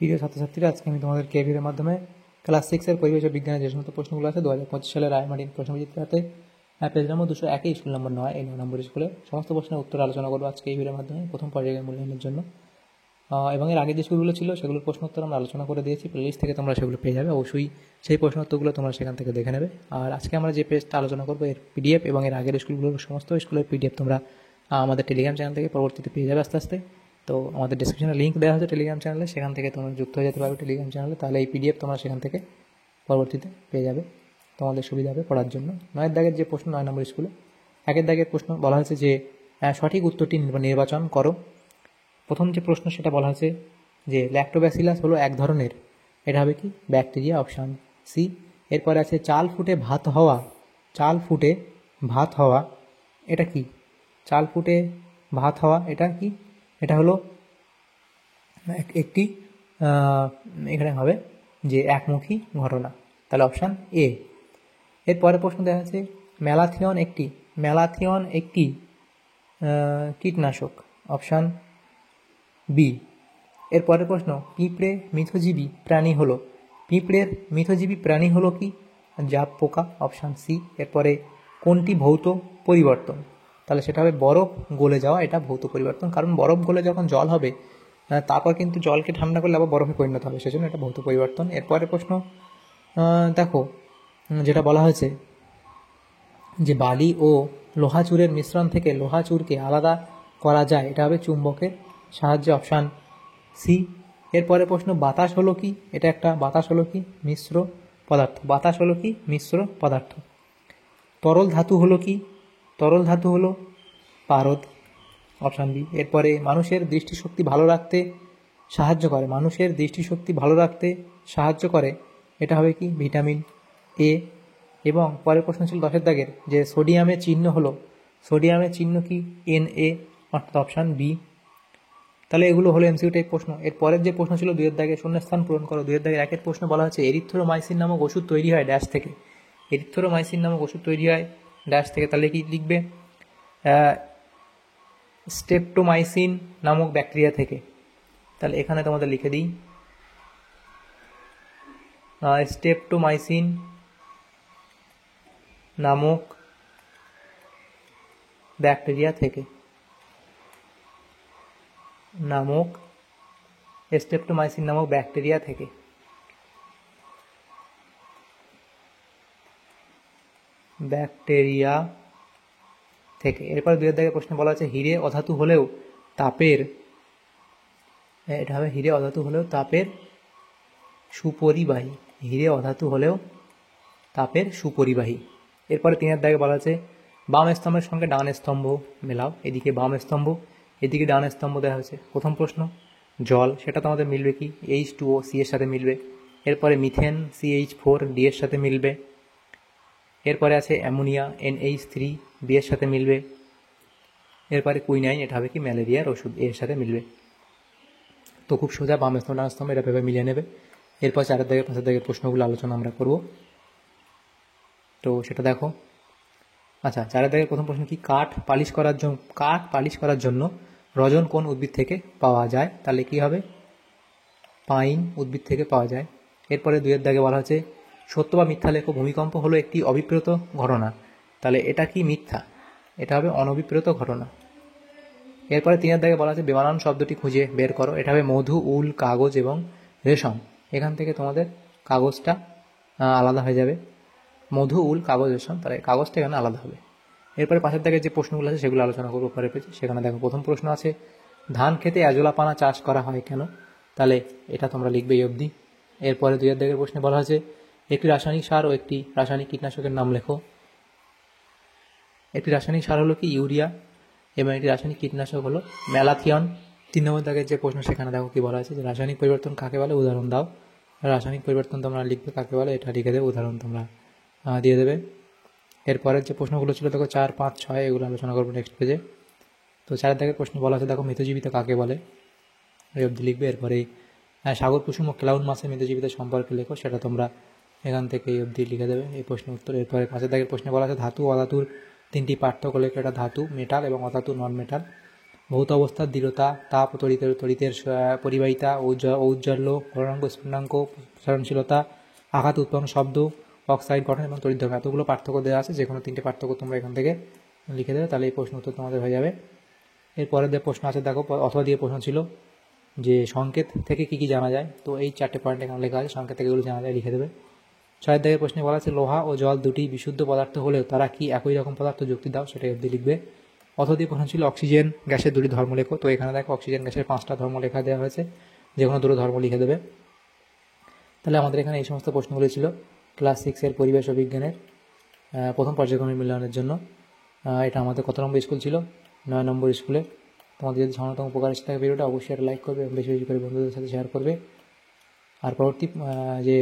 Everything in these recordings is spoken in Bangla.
প্রিয় ছাত্রছাত্রীরা, আজকে আমি তোমাদের কেভির মাধ্যমে ক্লাস 6-এর পরিবেশ ও বিজ্ঞানের যে সমস্ত প্রশ্নগুলো আছে 2025 সালের রায়মার্টিন প্রশ্নবিচিত্রাতে পেজ নম্বর 201 স্কুল নম্বর 9 এই 9 নম্বর স্কুলে সমস্ত প্রশ্নের উত্তর আলোচনা করবো আজকে এই ভিডিওর মাধ্যমে প্রথম পর্যায়ের মূল্যায়নের জন্য। এবং এর আগে যে স্কুলগুলো ছিল সেগুলোর প্রশ্ন উত্তর আমরা আলোচনা করে দিয়েছি, প্লেলিস্ট থেকে তোমরা সেগুলো পেয়ে যাবে। অবশ্যই সেই প্রশ্ন উত্তরগুলো তোমরা সেখান থেকে দেখে নেবে। আর আজকে আমরা যে পেজটা আলোচনা করবো এর পিডিএফ এবং এর আগের স্কুলগুলোর সমস্ত স্কুলের পিডিএফ তোমরা আমাদের টেলিগ্রাম চ্যানেল থেকে পরবর্তীতে পেয়ে যাবে আস্তে আস্তে। তো আমাদের ডিসক্রিপশনে লিঙ্ক দেওয়া হচ্ছে টেলিগ্রাম চ্যানেলে, সেখান থেকে তোমরা যুক্ত হয়ে যেতে পারবে টেলিগ্রাম চ্যানেলে। তাহলে এই পিডিএফ তোমরা সেখান থেকে পরবর্তীতে পেয়ে যাবে, তোমাদের সুবিধা হবে পড়ার জন্য। 9 দাগের যে প্রশ্ন 9 নম্বর স্কুলে 1 দাগের প্রশ্ন বলা হয়েছে যে সঠিক উত্তরটি নির্বাচন করো। প্রথম যে প্রশ্ন সেটা বলা হয়েছে যে ল্যাক্টোব্যাসিলাস হলো এক ধরনের, এটা হবে কি ব্যাকটেরিয়া, অপশান সি। এরপরে আছে চাল ফুটে ভাত হওয়া, চাল ফুটে ভাত হওয়া এটা কি? চাল ফুটে ভাত হওয়া এটা কি? এটা হলো একটি এখানে হবে যে একমুখী ঘটনা, তাহলে অপশান এ। এরপরে প্রশ্ন দেখা যাচ্ছে ম্যালাথিয়ন একটি কীটনাশক, অপশান বি। এরপরের প্রশ্ন পিঁপড়ে মিথজীবী প্রাণী হলো, পিঁপড়ের মিথজীবী প্রাণী হলো কি? জাপ পোকা, অপশান সি। এরপরে কোনটি ভৌত পরিবর্তন? তাহলে সেটা হবে বরফ গলে যাওয়া, এটা ভৌত পরিবর্তন, কারণ বরফ গলে যখন জল হবে তারপর কিন্তু জলকে ঠান্ডা করলে আবার বরফে পরিণত হবে, সেজন্য এটা ভৌত পরিবর্তন। এরপরে প্রশ্ন দেখো যেটা বলা হয়েছে যে বালি ও লোহা চুরের মিশ্রণ থেকে লোহা চুরকে আলাদা করা যায়, এটা হবে চুম্বকের সাহায্যে, অপশান সি। এরপরে প্রশ্ন বাতাস হলো কি? এটা একটা বাতাস হলো কি? মিশ্র পদার্থ, বাতাস হলো কি? মিশ্র পদার্থ। তরল ধাতু হলো কি? তরল ধাতু হলো পারদ, অপশান বি। এরপরে মানুষের দৃষ্টিশক্তি ভালো রাখতে সাহায্য করে, মানুষের দৃষ্টিশক্তি ভালো রাখতে সাহায্য করে, এটা হবে কি? Vitamin A. এবং পরের প্রশ্ন ছিল 10 দাগের যে সোডিয়ামের চিহ্ন হলো, সোডিয়ামের চিহ্ন কি? Na, অর্থাৎ অপশান বি। তাহলে এগুলো হলো এমসিকিউ টাইপ প্রশ্ন। এর পরের যে প্রশ্ন ছিল 2 দাগে শূন্যস্থান পূরণ করো। 2 দাগের 1 প্রশ্ন বলা হচ্ছে এরিথ্রোমাইসিন নামক ওষুধ তৈরি হয় ড্যাশ থেকে, এরিথ্রোমাইসিন নামক ওষুধ তৈরি হয় ড্যাশ থেকে। তাহলে কি লিখবে? স্টেপটোমাইসিন নামক ব্যাকটেরিয়া থেকে। তাহলে এখানে তোমাদের লিখে দিই স্টেপটোমাইসিন নামক ব্যাকটেরিয়া থেকে, স্টেপটোমাইসিন নামক ব্যাকটেরিয়া থেকে। এরপর 2 দাগের প্রশ্ন বলা আছে হিরে অধাতু হলেও তাপের, এটা হবে হিরে অধাতু হলেও তাপের সুপরিবাহী, হিরে অধাতু হলেও তাপের সুপরিবাহী। এরপরে 3 দাগে বলা আছে বাম স্তম্ভের সঙ্গে ডান স্তম্ভ মেলাও, এদিকে বাম স্তম্ভ এদিকে ডান স্তম্ভ দেওয়া হয়েছে। প্রথম প্রশ্ন জল, সেটা তোমাদের মিলবে কি? H2O C এর সাথে মিলবে। এরপরে মিথেন CH4 D এর সাথে মিলবে। এরপরে আছে অ্যামোনিয়া NH3 B এর সাথে মিলবে। এরপরে কুইনাইন, এটা হবে কি? ম্যালেরিয়ার ওষুধ, এর সাথে মিলবে। তো খুব সোজা বাম স্তম্ভ ডান স্তম্ভ এটা ভেবে মিলিয়ে নেবে। এরপর 4 দাগের 5 দাগের প্রশ্নগুলো আলোচনা আমরা করব, তো সেটা দেখো। আচ্ছা, 4 দাগের প্রথম প্রশ্ন কি? কাঠ পালিশ করার জন্য রজন কোন উদ্ভিদ থেকে পাওয়া যায়? তাহলে কি হবে? পাইন উদ্ভিদ থেকে পাওয়া যায়। এরপরে 2 দাগে বলা হচ্ছে সত্য বা মিথ্যা লেখো, ভূমিকম্প হলো একটি অবিপ্রেত ঘটনা, তাহলে এটা কি? মিথ্যা, এটা হবে অনভিপ্রেত ঘটনা। এরপরে 3 দাগে বলা আছে বেমানান শব্দটি খুঁজে বের করো, এটা হবে মধু, উল, কাগজ এবং রেশম। এখান থেকে তোমাদের কাগজটা আলাদা হয়ে যাবে, মধু, উল, কাগজ, রেশম, তাহলে কাগজটা এখানে আলাদা হবে। এরপরে 5 দাগের যে প্রশ্নগুলো আছে সেগুলো আলোচনা করবো পরে পেয়েছি। সেখানে দেখো প্রথম প্রশ্ন আছে ধান খেতে অ্যাজোলাপানা চাষ করা হয় কেন? তাহলে এটা তোমরা লিখবে এই অবধি। এরপরে 2 দাগের প্রশ্নে বলা হয়েছে একটি রাসায়নিক সার ও একটি রাসায়নিক কীটনাশকের নাম লেখো। একটি রাসায়নিক সার হলো কি? ইউরিয়া, এবং একটি রাসায়নিক কীটনাশক হলো ম্যালাথিয়ন। 3 নম্বর দাগের যে প্রশ্ন সেখানে দেখো কি বলা আছে যে রাসায়নিক পরিবর্তন কাকে বলে? উদাহরণ দাও। রাসায়নিক পরিবর্তন তোমরা লিখবে কাকে বলে, এটা লিখে দেবে, উদাহরণ তোমরা দিয়ে দেবে। এরপরের যে প্রশ্নগুলো ছিল দেখো 4, 5, 6 এগুলো আলোচনা করবো নেক্সট পেজে। তো 4 দাগের প্রশ্ন বলা আছে দেখো মৃতজীবিত কাকে বলে, এই অবধি লিখবে। এরপরে সাগর কুসুম ও ক্লাউন মাসের মৃতজীবিত সম্পর্কে লেখো, সেটা তোমরা এখান থেকে এই অবধি লিখে দেবে এই প্রশ্নের উত্তর। এরপরে 5 দাগের প্রশ্নে বলা আছে ধাতু অধাতুর 3টি পার্থক্য লেখো, এটা ধাতু মেটাল এবং অধাতু নন মেটাল। ভৌত অবস্থার দৃঢ়তা, তাপ ও তড়িতের পরিবাহিতা, ঔজ্জ্বল্য, গলনাঙ্ক, স্ফুটনাঙ্ক, প্রসারণশীলতা, আঘাত উৎপন্ন শব্দ, অক্সাইড গঠন এবং তড়িৎ ধর্ম, এতগুলো পার্থক্য দেওয়া আছে। যে কোনো 3টে পার্থক্য তোমরা এখান থেকে লিখে দেবে, তাহলে এই প্রশ্ন উত্তর তোমাদের হয়ে যাবে। এরপরে যে প্রশ্ন আছে দেখো, অথবা দিয়ে প্রশ্ন ছিল যে সংকেত থেকে কী কী জানা যায়। তো এই 4টে পয়েন্ট এখানে লেখা আছে, সংকেত থেকে এগুলো জানা যায়, লিখে দেবে। 6 দাগের প্রশ্নে বলা আছে লোহা ও জল দুটি বিশুদ্ধ পদার্থ হলেও তারা কি একই রকম পদার্থ, যুক্তি দাও, সেটাই অবধি লিখবে। অথবা দিয়ে প্রশ্ন ছিল অক্সিজেন গ্যাসের দুটি ধর্ম লেখো। তো এখানে দেখো অক্সিজেন গ্যাসের 5টা ধর্ম লেখা দেওয়া হয়েছে, যে কোনো দুটো ধর্ম লিখে দেবে। তাহলে আমাদের এখানে এই সমস্ত প্রশ্নগুলি ছিল ক্লাস 6-এর পরিবেশ ও বিজ্ঞানের প্রথম পর্যায়ক্রমিক মূল্যায়নের জন্য। এটা আমাদের কত নম্বর স্কুল ছিল? 9 নম্বর স্কুলে। তোমাদের যদি সামান্যতম উপকার এসে থাকে ভিডিওটা, অবশ্যই একটা লাইক করবে এবং বেশি বেশি করে বন্ধুদের সাথে শেয়ার করবে। আর পরবর্তী যে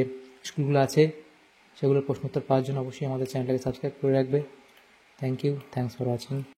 স্কুলগুলো আছে সেগুলোর প্রশ্ন উত্তর পাওয়ার জন্য অবশ্যই আমাদের চ্যানেলটাকে সাবস্ক্রাইব করে রাখবে। Thank you, thanks for watching.